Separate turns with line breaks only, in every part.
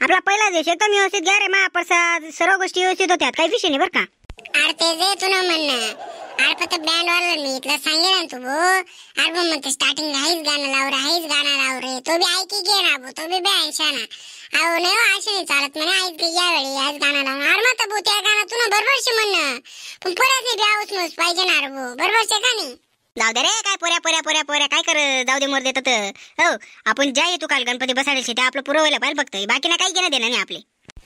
आपला पहिला दिवस एकदम व्यवस्थित घ्या रे मा प्रसाद, सर्व गोष्टी व्यवस्थित होत्यात, काही विषय नाही बरं का.
अरे ते जे तुला म्हणणं अरे फक्त बँड वाला मी इथला सांगेल ना तू भो. अरे मग म्हणते स्टार्टिंग हाईच गाणं लाव रे, हाईच गाणं लाव रे, तो बी ऐकी घे ना भो, तो बी ऐंशा ना. अहो नाही हो, असे नाही चालत म्हणे, ऐक घे यावेळी हाईच गाणं लावून. अरे मग भो त्या गाणं तुला बरोबरशी म्हणणं, पण परत नाही बी आऊस पाहिजे ना रे भो, बरोबरचे का नाही.
जाऊ दे रे, काय पोऱ्या काय कर, जाऊ दे मोर देतात. हो आपण ज्या येतो काल गणपती बसाडायचे ते आपलं पुरवायला पाहिजे फक्त, बाकी ना काही घेणं देणं नाही आपले.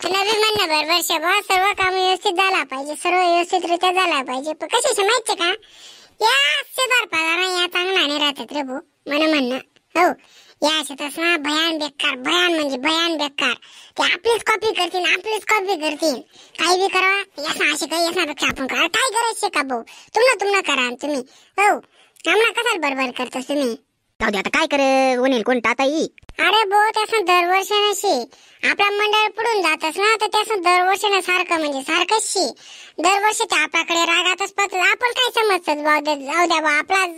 तुला बी म्हणणं बरोबर शे बा, सर्व काम व्यवस्थित झाला पाहिजे, सर्व व्यवस्थितरित्या झाला पाहिजे. पण कशाचे माहितीये का, या शेजार पाजारा या चांगला नाही राहतात रे भो, मला म्हणणं. हो या शेतात ना भयान बेकार, भयान म्हणजे भयान बेकार. ते आपलीच कॉपी करतील, काही बी करा यासा असे काही याच्यापेक्षा आपण करा. काय करायचे का भाऊ, तुम्हाला करा तुम्ही. हो आम्हाला कशाला बरोबर करतो तुम्ही.
जाऊ दे आता काय कर, वनील कोण टाताई.
अरे भो त्यासन दरवर्षाशी आपला मंडळ पुढून जातच ना, तर त्यासन दरवर्षाने सारखं म्हणजे सारखंच शी दरवर्षी ते आपल्याकडे रागातच पाहतो. आपण काय समजतात जाऊ द्या बा, आपलाच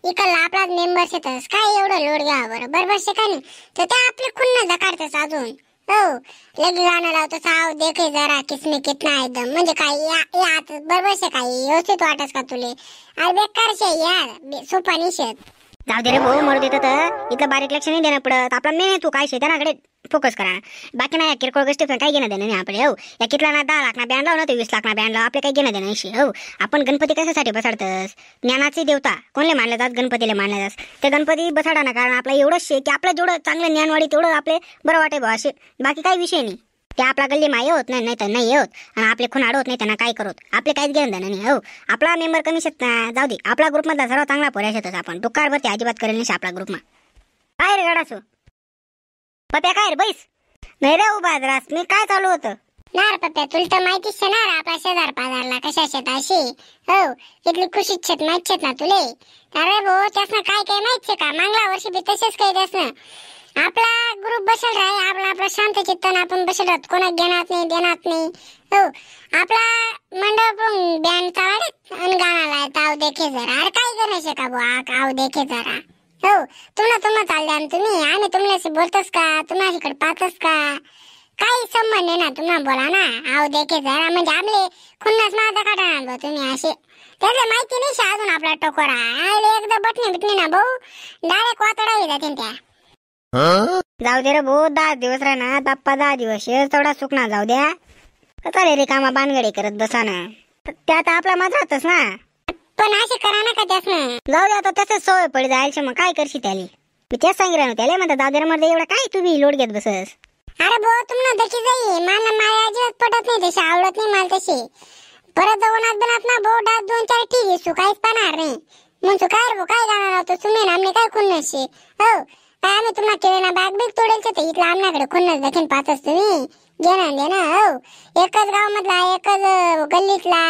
इकडला आपलाच मेंबर शेतस, काय एवढं लोड घ्या बरं, बरोबर शे का नाही. तर ते आपली खुन्ना जकारतच अजून. हो लगे गाणं लावतो साव देखे जरा किसमे कितना एकदम, म्हणजे काय या बरोबर शे, काही व्यवस्थित वाटस का तुले. अरे बेकार शे यार, सोपा नाही शेत.
जाऊ दे रे भाऊ, मरू देत तर इथलं बारीक लक्ष नाही देणं पडत. आपला मेन तू काय शेतानाकडे फोकस करा, बाकी नाही किरकोळ गोष्टी काही घेणं देणं नाही आपले. हो या कितला ना 10 लाख ना बँड लाव ना, ते 20 लाख ना बँड लाव, आपले काही घेणं देणं नाही. हो आपण गणपती कशासाठी बसाडतस, ज्ञानाची देवता कोणले मानले जात, गणपतीला मानले जात. ते गणपती बसाडा ना कारण आपला एवढंच शे की आपलं जेवढं चांगलं ज्ञानवाडी तेवढं आपले बरं वाटे भाऊ असे, बाकी काही विषय नाही. ते आपला गल्ली माय होत नाही तर नाही होत, आणि आपले खून आडवत नाही त्यांना काय करत, आपले काहीच घेणं देणं नाही. हो आपला मेंबर कमी शेत ना, जाऊ दे आपला ग्रुप मधला सर्व चांगला पोऱ्या शेतच आपण, टुकार भरती अजिबात करेल नाही आपला ग्रुप मा. काय रे गडासो पप्या, काय रे बैस नाही रे उभा रास, मी काय चालू होतं
नार पप्या. तुला तर माहितीच ना आपला शेजार पाजारला कशा शेताशी. हो इथली खुशीत शेत माहित शेत ना तुले. अरे भो त्यासनं काय माहित का, मागल्या वर्षी बी तसेच काही त्यासनं आपला ग्रुप बसल राही, आपला शांत चित्तानं आपण बसल राहत, कोणा घेणार नाही देणार नाही. हो आपला मंडळ पण बँड चालत आणि गाणं ताव देखे जरा. अरे काय करायचे का बुवा, आव देखे जरा. हो तुम्हाला चाल द्या तुम्ही, आम्ही तुमल्याशी बोलतोस का, तुम्हाकडे पाहतोस का, काही संबंध नाही ना, तुम्हाला बोला ना आव देखे जरा, म्हणजे आपले खुन्नस माझा काढणार तुम्ही असे. त्याला माहिती नाही अजून आपला टोकोरा एकदा बटणी ना भाऊ डायरेक्ट वातडावी जाते त्या.
जाऊ दे रे भाऊ, 10 दिवस राहणार बाप्पा, 10 दिवस थोडा सुकणार, जाऊ द्या चालेल रे, कामा बानगडी करत बसा ना, त्यात आपला माझा राहतच ना.
पण असे करा ना का त्यास,
जाऊ दे आता त्याच सवय पडी जायची, मग काय करशी त्याला. मी त्याच सांगितलं ना त्याला, म्हणतात जाऊ दे मध्ये एवढं काय तुम्ही लोड घेत बसस.
अरे भाऊ तुम्हाला देखी जाई मला अजिबात पटत नाही, तशी आवडत नाही मला तशी. परत जाऊन बनत ना भाऊ 2-4 टीव्ही सु काहीच पाहणार नाही, म्हणतो काय रे भाऊ काय गाणं लावतो तुम्ही ना, आमने काय खुन्नशी. हो काय आम्ही तुम्हाला केलं ना बाग बीग तोडेल तर इथलं आमच्याकडे खुन्नस देखील पाहतोस तुम्ही, घेणं देणं. हो एकच गाव मधला एकच गल्लीतला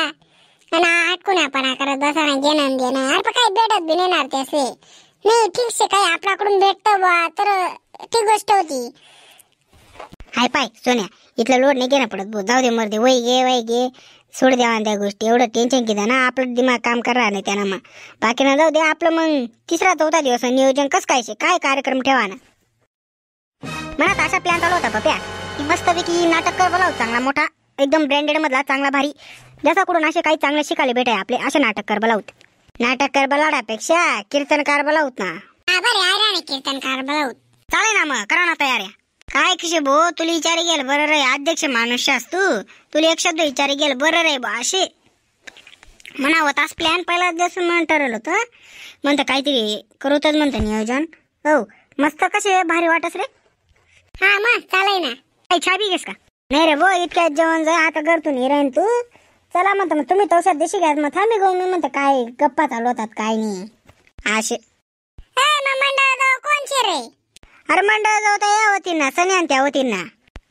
आणि आटकुण्यापणा करत बसा ना, घेणं देणं. अरे काही भेटत बी नेणार ते असे नाही, ठीक शे काही आपल्याकडून भेटतं बा तर ती गोष्ट होती.
हाय पाय सोन्या, इथलं लोड नाही घेणं पडत, जाऊ दे मर्दे, वय घे सोड द्यावा त्या गोष्टी, एवढं टेन्शन किती ना, आपलं दिमाग काम करणार नाही त्यांना. मग बाकी ना जाऊ दे आपलं, मग 3-4 दिवस नियोजन कसं काय कार्यक्रम ठेवा ना. मनात असा प्लॅन चालू होता पप्या की मस्तपैकी नाटक कर बोलाव, चांगला मोठा एकदम ब्रँडेड मधला चांगला भारी, ज्याच्याकडून असे काही चांगलं शिकायला भेटाय आपले, असे नाटक कर बोलावत. नाटक कर बोलावण्यापेक्षा कीर्तनकार बोलावत ना.
कीर्तनकार बोलावत
चालेल ना, मग करा ना तयाऱ्या. काय किशे भो तुला विचारी गेलं बरं रे, अध्यक्ष माणूस तू, तुला एक शब्द विचारी गेलं बरं रे बा, असे म्हणावं तास प्लॅन पहिला दिवस म्हणून ठरवलं होतं, म्हणतं काहीतरी करूतच म्हणतं नियोजन. हो मस्त कसे भारी वाटस रे.
हा मग चालेल ना.
काही छाबी घेस का नाही रे भो, इतक्यात जेवण जाय आता करतो नाही राहीन तू. चला म्हणतं मग तुम्ही तौशात दिशी घ्या, मग थांबी गहू मी म्हणतं काय गप्पा चालू होतात काय नाही असे.
कोणचे रे.
अरे मंडळ जाऊ तर या होती ना, सनी आणि त्या होती ना.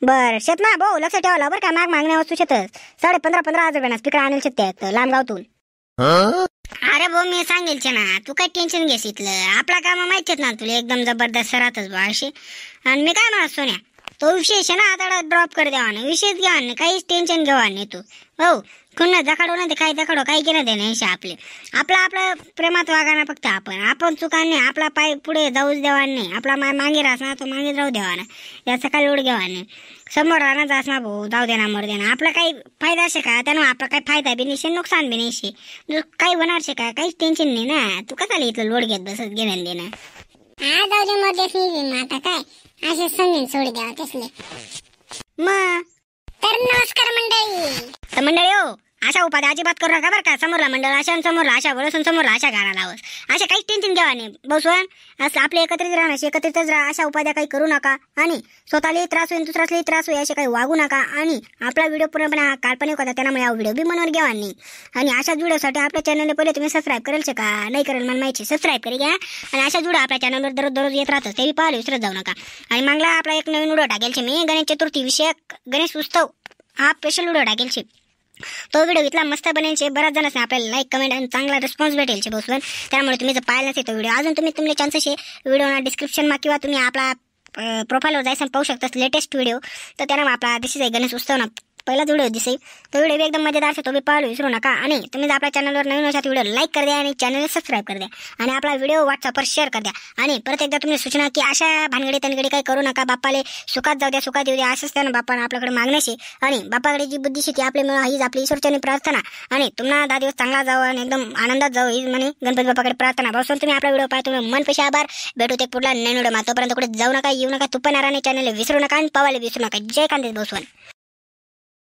बर शेत ना भाऊ लक्ष ठेवाला बरं का, मागण्या वस्तू शेतच 15,500 रुपयाना स्पीकर आणेल शेत लांब गावतून. अरे भाऊ मी सांगेल ना, तू काय टेन्शन घेस, इथलं आपला काम माहितीच ना तुला, एकदम जबरदस्त राहतच बा असे. आणि मी काय म्हणत सोन्या, तो विषय ना आता ड्रॉप कर द्यावा ना, विषयच घ्यावा नाही, काहीच टेन्शन घ्यावा नाही तू. हो कोण जखाडो ना ते काही जखाडो काही केलं दे नाही आपले आपला प्रेमात वागा ना फक्त आपण चुकांनी आपला पाय पुढे जाऊच देवा नाही आपला मागे राहस ना तो मागे जाऊ देवा ना याचा काही लोड घेवा नाही समोर राहणार जास ना भाऊ जाऊ दे ना मर दे ना आपला काही फायदा शे का त्यानं आपला काही फायदा बी नाही नुकसान बी नाही काही होणार शे का काहीच टेन्शन नाही ना तू कसा इथलं लोड घेत बसत घेणं देणं
हा जाऊ दे मरदेस मी आता काय असे समजून सोडी द्यावा तसले
मग
तर नमस्कार मंडळी
तर मंडळी हो अशा उपाध्या अजिबात करू नका बरं का समोरला मंडळ अशा समोरला अशा वळसून समोरला अशा गाणा लावस अशा काहीच टेन्शन घ्यावा नाही बसवन असं आपले एकत्रित राहण्याशी एकत्रितच राहा अशा उपाध्या काही करू नका आणि स्वतःलाही त्रास होईल दुसऱ्यालाही त्रास होईल असे काही वागू नका आणि आपला व्हिडिओ पूर्णपणे हा काल्पनिक होता त्यामुळे हा व्हिडिओ बी मनावर घ्यावा नाही आणि अशाच व्हिडिओसाठी आपल्या चॅनलला पहिले तुम्ही सबस्क्राईब करेल का नाही करेल मला माहिती सबस्क्राईब करी घ्या आणि अशा व्हिडिओ आपल्या चॅनलवर दररोज येत राहतो ते बी पाहायला विसरत जाऊ नका आणि मंगला आपला एक नवीन व्हिडिओ टाकेलचे मी गणेश चतुर्थी विषयक गणेश उत्सव हा स्पेशल व्हिडिओ टाकेलचे तो व्हिडिओ इथला मस्त बनेल बऱ्याच जणांना आपल्याला लाईक कमेंट आणि चांगला रिस्पॉन्स भेटेल बसून त्यामुळे तुम्ही जर पाहिला नसेल तो व्हिडिओ अजून तुम्ही तुमचे चान्सेस व्हिडिओ डिस्क्रिप्शनमा किंवा तुम्ही आपला प्रोफाईलवर जायचं पाहू शकता लेटेस्ट व्हिडिओ तर त्यानं आपला दिसेल आहे गणेश उत्सव ना पहिलाच व्हिडिओ दिसेल तो व्हिडिओ एकदम मजेदार तो बी पाहायला विसरू नका आणि तुम्ही जर आपल्या चॅनलवर नवीन अशा व्हिडिओ लाईक कर द्या आणि चॅनलला सबस्क्राईब कर द्या आणि आपला व्हिडिओ व्हॉट्सअपवर शेअर कर द्या आणि परत एकदा तुम्ही सूचना की अशा भानगडी तनगडी काही करू नका बाप्पाले सुखात जाऊ द्या सुखात येऊ द्या असंच त्यानं बाप्पानं आपल्याकडे मागण्याशी आणि बाप्पाकडे जी बुद्धीशी ती आपली हीच आपली ईश्वरचरणी प्रार्थना आणि तुम्हाला 10 दिवस चांगला जावं आणि एकदम आनंदात जावं ही म्हणे गणपती बाप्पाकडे प्रार्थना बसून तुम्ही आपला व्हिडिओ पाहतो मनपेशी आभार भेटू ते पुढला नवीन व्हिडिओ तोपर्यंत कुठे जाऊ नका येऊ नका तुपणाराने चॅनल विसरू नका आणि पावायला विसरू नका जय कांदेश बसवन.